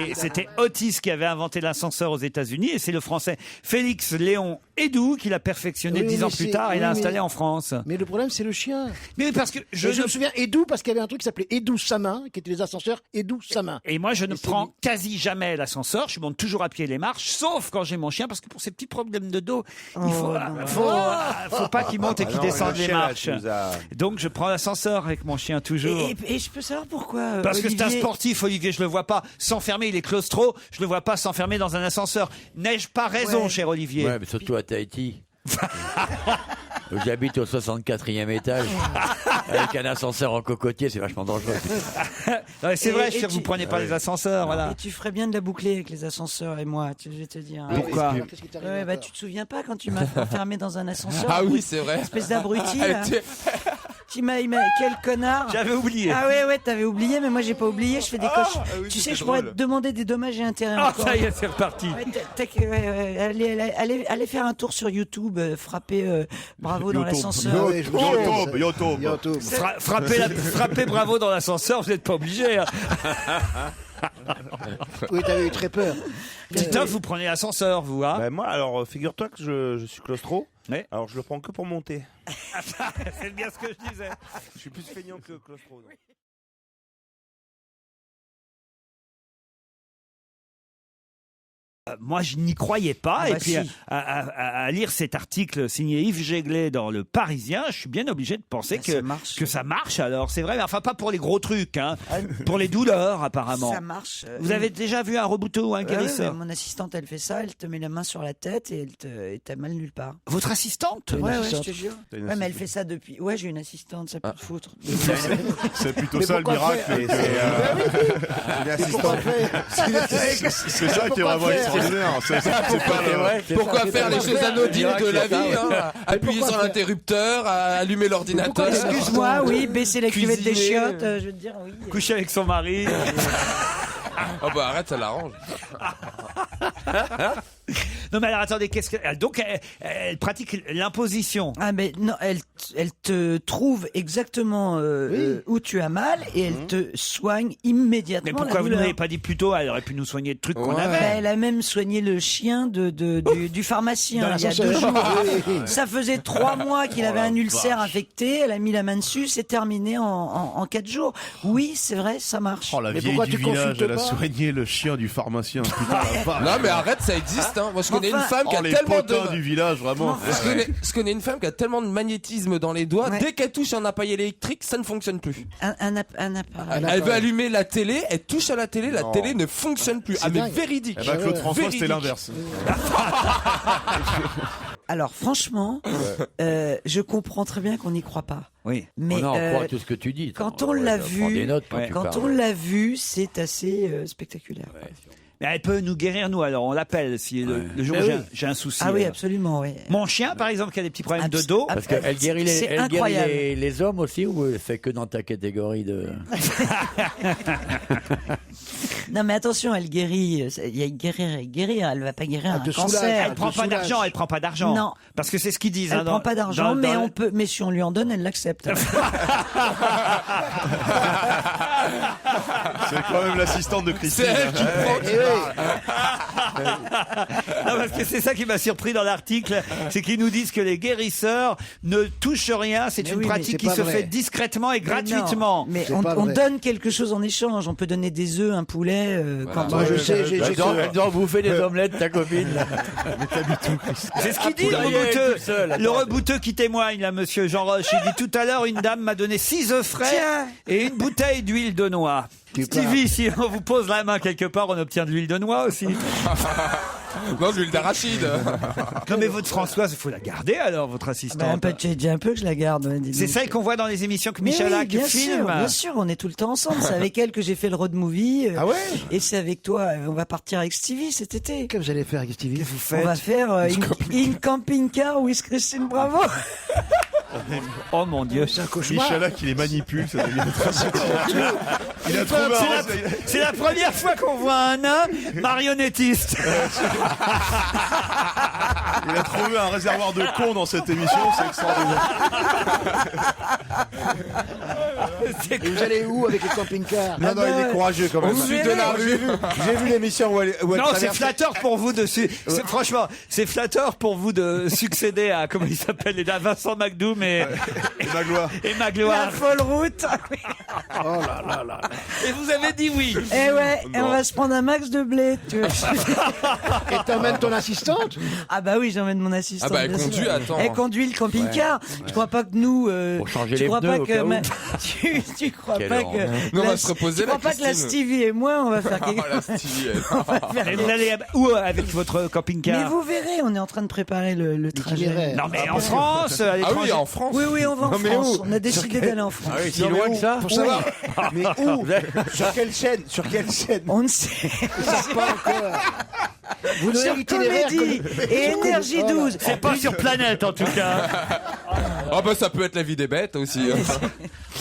Et c'était Otis qui avait inventé l'ascenseur aux États-Unis et c'est le français Félix Léon Hédoux qui l'a perfectionné 10 ans plus tard et l'a installé en France. Mais le problème, c'est le chien. Mais parce que Je me souviens Hédoux parce qu'il y avait un truc qui s'appelait Hédoux Samin, qui était les ascenseurs Hédoux Samin. Et moi, je ne prends quasi jamais l'ascenseur. Je monte toujours à pied les marches, sauf quand j'ai mon chien, parce que pour ces petits problèmes de dos, il faut pas qu'il monte et qu'il descende les marches. Donc, je prends l'ascenseur avec mon chien toujours. Et je peux savoir pourquoi Parce Olivier... que c'est un sportif, Olivier. Je le vois pas s'enfermer. Il est claustro. Je le vois pas s'enfermer dans un ascenseur. N'ai-je pas raison, cher Olivier? Ouais, mais surtout à Tahiti. J'habite au 64e étage avec un ascenseur en cocotier, c'est vachement dangereux. C'est vrai, je sais que vous prenez pas les ascenseurs, voilà. Et tu ferais bien de la boucler avec les ascenseurs et moi, je vais te dire. Pourquoi? Tu te souviens pas quand tu m'as enfermé dans un ascenseur? Ah oui, c'est vrai. Espèce d'abruti. Là. Tu m'as quel connard. J'avais oublié. Ah ouais, t'avais oublié, mais moi j'ai pas oublié, je fais des coches. Oui, tu sais, je pourrais te demander des dommages et intérêts encore. Ça y est, c'est reparti. Allez faire un tour sur YouTube, frapper Bravo dans l'ascenseur. YouTube. Frappez Bravo dans l'ascenseur, vous n'êtes pas obligé. Hein. Oui, t'avais eu très peur. Titoff, vous prenez l'ascenseur, vous, hein? Moi, alors, figure-toi que je suis claustro. Oui. Alors, je le prends que pour monter. C'est bien ce que je disais. Je suis plus feignant que claustro. Moi, je n'y croyais pas. Et puis, à lire cet article signé Yves Jéglet dans Le Parisien, je suis bien obligé de penser que ça marche. Alors, c'est vrai, mais enfin, pas pour les gros trucs, hein. Pour les douleurs, apparemment. Ça marche. Vous avez déjà vu un rebouteau ou un guérisseur? Mon assistante, elle fait ça, elle te met la main sur la tête et t'as mal nulle part. Votre assistante? Ouais, je te jure. Ouais, mais elle fait ça depuis. Ouais, j'ai une assistante, ça peut te foutre. C'est plutôt ça le miracle. Une assistante. C'est ça qui est vraiment extraordinaire. Pourquoi faire les choses anodines de la vie, hein? Appuyer sur l'interrupteur, allumer l'ordinateur. Excuse-moi, oui, baisser la cuvette des chiottes, je veux te dire, oui. Coucher avec son mari. Oh bah arrête, ça l'arrange. Non mais alors attendez, donc elle pratique l'imposition. Ah mais non, elle te trouve exactement où tu as mal et elle te soigne immédiatement. Mais pourquoi vous ne l'avez pas dit plus tôt? Elle aurait pu nous soigner de trucs qu'on avait. Elle a même soigné le chien du pharmacien il y a 2 jours. Ça faisait 3 mois qu'il avait un ulcère infecté. Elle a mis la main dessus, c'est terminé en 4 jours. Oui, c'est vrai, ça marche. Oh la vieille du village, elle a soigné le chien du pharmacien. Non mais arrête, ça existe. Hein. Moi je connais une femme qui a les tellement potins du village, vraiment. Je connais une femme qui a tellement de magnétisme dans les doigts, dès qu'elle touche un appareil électrique, ça ne fonctionne plus. Un appareil. Elle veut allumer la télé, elle touche à la télé ne fonctionne plus. Ah mais véridique. Eh ben, Claude François, c'était l'inverse. Alors franchement, je comprends très bien qu'on n'y croit pas. Oui. Mais on croit tout ce que tu dis. Quand on l'a vu, c'est assez spectaculaire. Mais elle peut nous guérir, nous, alors on l'appelle si le jour où j'ai un souci. Ah oui, absolument, oui. Mon chien, par exemple, qui a des petits problèmes de dos. Parce qu'elle guérit les hommes aussi, ou elle fait que dans ta catégorie de... Non mais attention, elle guérit, il y a guérir, elle va pas guérir un cancer. Elle prend pas d'argent, Non. Parce que c'est ce qu'ils disent. Elle prend pas d'argent, mais si on lui en donne, elle l'accepte. C'est quand même l'assistante de Christine. C'est elle qui prend. Non, parce que c'est ça qui m'a surpris dans l'article, c'est qu'ils nous disent que les guérisseurs ne touchent rien, c'est une pratique qui se fait discrètement et gratuitement. Mais on donne quelque chose en échange, on peut donner des œufs, un poulet. Moi je sais, Elle doit bouffer des omelettes, ta copine. C'est ce qu'il dit, le rebouteux qui témoigne, là, monsieur Jean Roche. Il dit tout à l'heure, une dame m'a donné 6 œufs frais et une bouteille d'huile de noix. Stevie, si on vous pose la main quelque part, on obtient de l'huile de noix aussi. Non, de l'huile d'arachide. Non mais votre Françoise, il faut la garder alors, votre assistante. J'ai dit un peu que je la garde. C'est celle qu'on voit dans les émissions que Michalak filme. Bien sûr, on est tout le temps ensemble. C'est avec elle que j'ai fait le road movie. Ah ouais? Et c'est avec toi, on va partir avec Stevie cet été. Qu'est-ce que vous allez faire avec Stevie? Vous faites? On va faire une camping-car with Christine Bravo. Oh mon Dieu, c'est un cauchemar. Michalak, il les manipule, ça devient il a trouvé c'est la première fois qu'on voit un nain marionnettiste. Il a trouvé un réservoir de cons dans cette émission, c'est extraordinaire. Et vous allez où avec les camping-cars? Non, il est courageux quand même. Au sud de la rue. J'ai vu l'émission où elle Non, c'est traverse- flatteur pour vous de franchement, c'est flatteur pour vous de succéder à comment il s'appelle, à Vincent McDoom et Magloire. et La Magloire. folle route. Oh là là là. Et vous avez dit oui. Eh ouais, et on va se prendre un max de blé. Tu veux. Et t'emmènes ton assistante? Ah bah oui, j'emmène mon assistante. Ah bah, elle bien sûr. conduit, attends. Elle conduit le camping-car. Je crois pas que nous. Pour changer tu les crois pneus, pas au que cas où. tu crois Quelle pas horreur. que. Nous, on va la- se reposer, Tu crois la pas que la Christine. Stevie et moi, on va faire quelque Oh, la Stevie, elle. on va faire Et quelque- vous allez où avec votre Mais camping-car? vous verrez, on est en train de préparer le trajet. L'itinéraire. Non mais en France, à Ah l'étranger. oui, en France. Oui, oui, on va en mais France. où On a décidé d'aller en France. Ah oui, si loin que ça. Pour savoir. Mais où? Sur quelle chaîne? Sur quelle chaîne? On ne sait. Pas encore. Vous donnez Sur l'itinéraire Comédie et Énergie 12. C'est pas sur Planète en tout cas. Ah bah ça peut être la vie des bêtes aussi.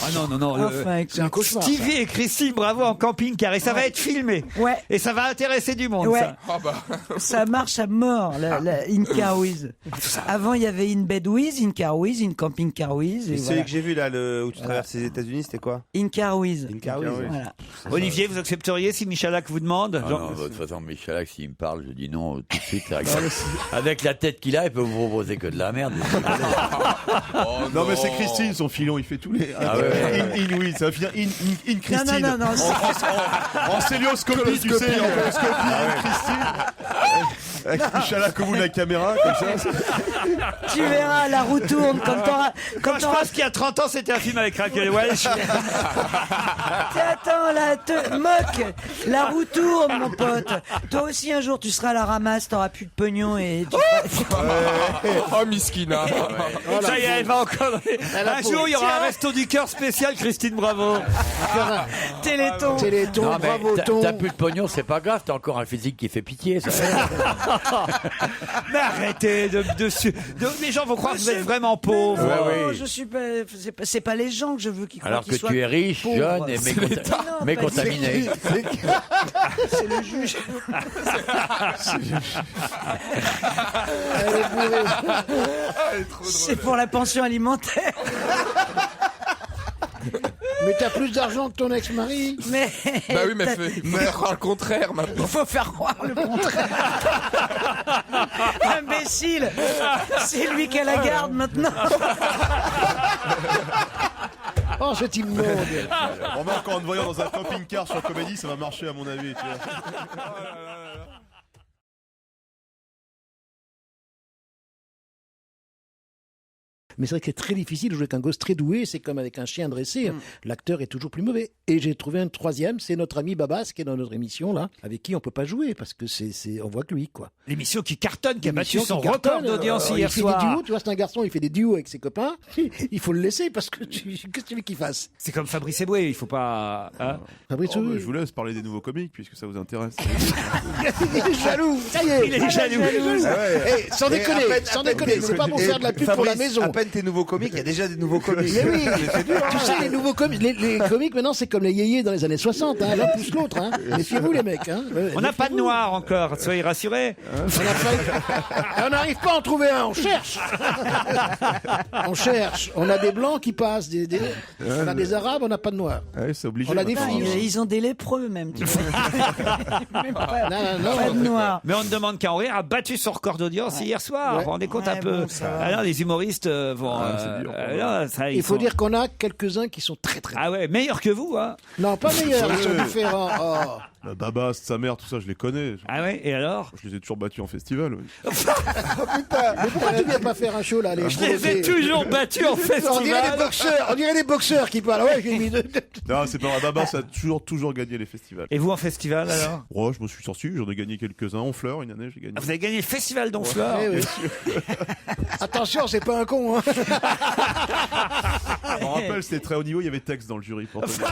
Ah non non non. Enfin, écoute. C'est un cauchemar. ça. Stevie et Christine Bravo en camping-car et ça va être filmé. Ouais. Et ça va intéresser du monde. Ouais. Ça. Ah bah. Ça marche à mort, la In Car With. Avant, il y avait In Bed With, In Car With, In Camping Car With. Et Et celui voilà. que j'ai vu là, où tu traverses les États-Unis, c'était quoi? In Car With. In Car With. Voilà. Olivier, vous accepteriez si Michalak vous demande? Ah non, de toute façon, Michalak, s'il me parle, je dis non tout de suite. Avec la tête qu'il a, il peut vous proposer que de la merde. Oh, Non, mais c'est Christine, son filon, il fait tous les. Ah ouais. Oui, ça va finir in Christine. Non, non, non, non. En célioscopie, tu sais, en coloscopie, Christine. Avec Michalak au bout de la caméra, comme ça. Tu verras, la roue tourne quand t'auras. Quand je pense qu'il y a 30 ans, c'était un film avec Raquel Welch. Attends, là, te moque. La roue tourne, mon pote. Toi aussi, un jour, tu seras à la ramasse, t'auras plus de pognon et tu Oh Miskina. Ça y est, elle va encore. Un jour, il y aura un resto du cœur spécial, Christine Bravo. Téléthon. Téléthon, Non, mais bravo, ton. t'as plus de pognon, c'est pas grave, t'as encore un physique qui fait pitié. Ça. Mais arrêtez les gens vont croire que vous êtes vraiment pauvre. Ouais, Oh, oui. je suis pas. C'est pas les gens que je veux qui croient Alors qu'ils que soient tu es riche, pauvres. jeune et Non, mais pas contaminé. C'est le juge. Elle est bourrée. C'est pour la pension alimentaire. Mais t'as plus d'argent que ton ex-mari. Mais. Bah oui, mais faut croire le contraire maintenant. Il faut faire croire le contraire. Imbécile. C'est lui qui a la garde maintenant. Oh, c'est immonde. Remarque, en te voyant dans un camping-car sur Comédie, ça va marcher à mon avis, tu vois. Mais c'est vrai que c'est très difficile de jouer avec un gosse très doué. C'est comme avec un chien dressé. L'acteur est toujours plus mauvais. Et j'ai trouvé un troisième. C'est notre ami Babas qui est dans notre émission là, avec qui on peut pas jouer parce que on voit que lui quoi. L'émission qui cartonne, qui a battu L'émission son qui record cartonne, d'audience hier il fait soir. des duos. Tu vois, c'est un garçon. Il fait des duos avec ses copains. Il faut le laisser parce que qu'est-ce que tu veux qu'il fasse? C'est comme Fabrice Eboué, il faut pas. Hein. Fabrice, Oh, bah, je vous laisse parler des nouveaux comiques puisque ça vous intéresse. il est jaloux. Ça y est. Il est jaloux. Eh, sans déconner, sans déconner. C'est pas pour faire de la pub pour la maison. À peine tes nouveaux comiques, il y a déjà des nouveaux comiques. Mais oui, tu sais, les nouveaux comiques, les comiques maintenant, c'est comme les yéyés dans les années 60. Hein. L'un pousse l'autre. Hein. Méfiez-vous, les mecs. Hein. On n'a pas de noir encore, soyez rassurés. On n'arrive pas à en trouver un. On cherche. On cherche. On a des blancs qui passent. On a des arabes, on n'a pas de noirs. Ouais, c'est obligé. On a des maintenant. filles. Ils ont des lépreux même. Tu vois. Même pas, Non. pas de noir. Mais on ne demande qu'à en rire, a battu son record d'audience hier soir. Vous vous rendez compte Ouais, un peu bon, ça va. Alors, les humoristes vont. c'est dur. Là, ça, Il faut sont- dire qu'on a quelques-uns qui sont très très. Ah ouais, meilleurs que vous, hein. Non, pas meilleurs. Ils sont différents. Oh. La Babas, sa mère, tout ça, je les connais. Ah ouais, et alors? Je les ai toujours battus en festival. Oui. Mais pourquoi tu viens pas faire un show là, les Je les ai toujours battus en On dirait des festival. boxeurs. On dirait des boxeurs qui parlent. Ouais, j'ai mis deux. Non, c'est pas vrai. Babas a toujours gagné les festivals. Et vous en festival alors? Oh, je me suis sorti, j'en ai gagné quelques-uns. Honfleur, une année, j'ai gagné. Ah, vous avez gagné le festival d'Honfleur. Eh oui. Attention, c'est pas un con. Hein. Je me rappelle, c'était très haut niveau, il y avait texte dans le jury. Pour te dire.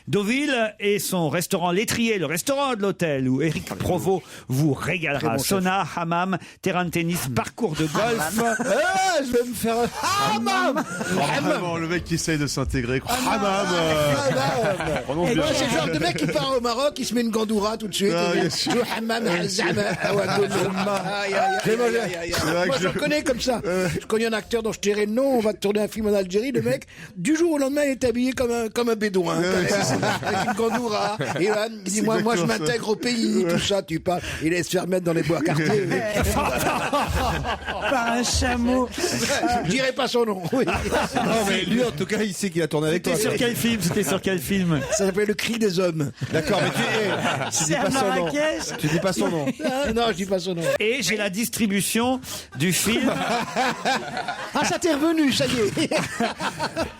Deauville et son restaurant L'Étrier, le restaurant de l'hôtel où Éric Provost vous régalera. bon chef. Sauna, hammam, terrain de tennis, parcours de golf. Ah, je vais me faire un hammam. Vraiment, le mec qui essaye de s'intégrer. Hammam. Prononce Et bien. moi, c'est le genre de mec qui part au Maroc, il se met une gandoura tout de suite. Ah, et bien dit, sûr. je hammam, zama, awagoun. Aïe, aïe, aïe. C'est vrai Moi, que je connais comme ça. Je connais un acteur dont je tairai le nom, on va tourner un film en Algérie, le mec, du jour au lendemain, il est habillé comme un bédouin. Avec une gandoura. Et là, il dit, moi, je exactement ça. m'intègre au pays, tout ça, tu parles. Il laisse faire mettre dans les bois quartiers. Par un chameau. Je dirai pas son nom. Oui. Non, mais lui, en tout cas, il sait qu'il a tourné avec toi. C'était sur quel film? C'était sur quel film? Ça s'appelle Le Cri des Hommes. D'accord, mais tu dis C'est à pas son nom. Marrakech. Tu dis pas son nom. Ah, non, je dis pas son nom. Et j'ai la distribution du film Ah, ça t'est revenu, ça y est.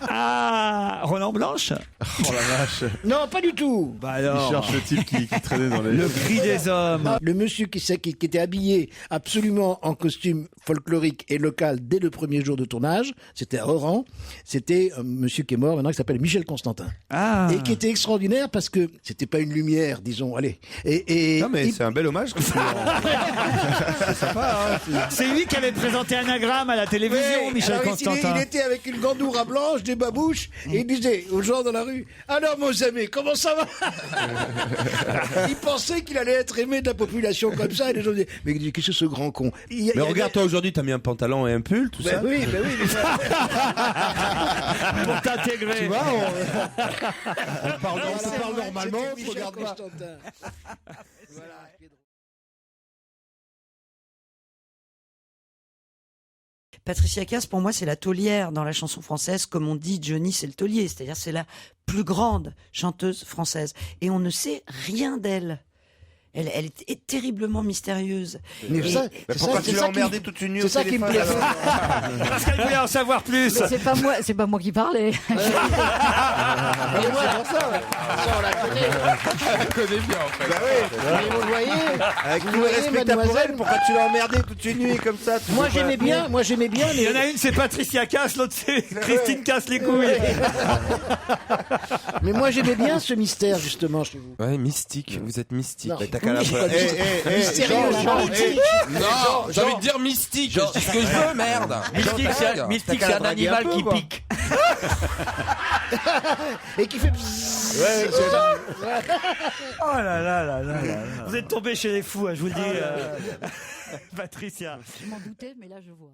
à Roland Blanche. Oh la vache. Non, pas du tout. Bah Il alors, cherche le type qui traînait dans les. le cri des hommes. Le monsieur qui était habillé absolument en costume folklorique et local dès le premier jour de tournage, c'était à Oran, c'était un monsieur qui est mort maintenant qui s'appelle Michel Constantin. Ah. Et qui était extraordinaire parce que c'était pas une lumière, disons, allez. Et Non, mais il- c'est un bel hommage. que tu lui rends. C'est sympa, hein. C'est lui qui avait présenté Anagramme à la télévision, Ouais, Michel alors, Constantin. il était avec une gandoura blanche, des babouches, et il disait aux gens dans la rue, alors mon ami, comment ça va? Il pensait qu'il allait être aimé de la population comme ça, et les gens disaient, mais qu'est-ce que c'est ce grand con? Mais regarde, toi aujourd'hui, t'as mis un pantalon et un pull, tout ça. Ben oui, ben oui. Pour t'intégrer. Tu vois, on parle Voilà, normalement, c'était tu Michel regardes pas. Constantin. Voilà. Patricia Cass, pour moi, c'est la taulière dans la chanson française, comme on dit Johnny, c'est le taulier. C'est-à-dire, c'est la plus grande chanteuse française. Et on ne sait rien d'elle. Elle est terriblement mystérieuse. Mais Et- ça, Mais c'est pourquoi ça- tu c'est l'as ça qui- emmerdé toute une nuit c'est au ça qui me téléphone, plaît. alors Parce qu'elle voulait en savoir plus. C'est pas moi qui parlais. Et moi, ça, on la connaît. Elle connaît bien, en fait. Mais vous le voyez, Avec vous tout le voyez, respect que t'as pour mademoiselle, elle, pourquoi tu l'as emmerdé toute une nuit comme ça tu moi sais pas. j'aimais bien, Il y en mais a une, c'est Patricia Cass, l'autre, c'est Christine Casse les couilles. moi j'aimais bien ce mystère justement chez vous. Ouais, mystique. Vous êtes mystique. Non. Mais t'as qu'à la Oui, preuve. Mystérieux, Jean, politique. Non, j'ai envie de dire mystique. Je dis ce que je veux, merde. Mystique, Mystique, c'est un animal qui pique. Et qui fait. Oh là là là là là. Vous êtes tombé chez les fous, hein, je vous le dis. Patricia. Je m'en doutais, mais là je vois.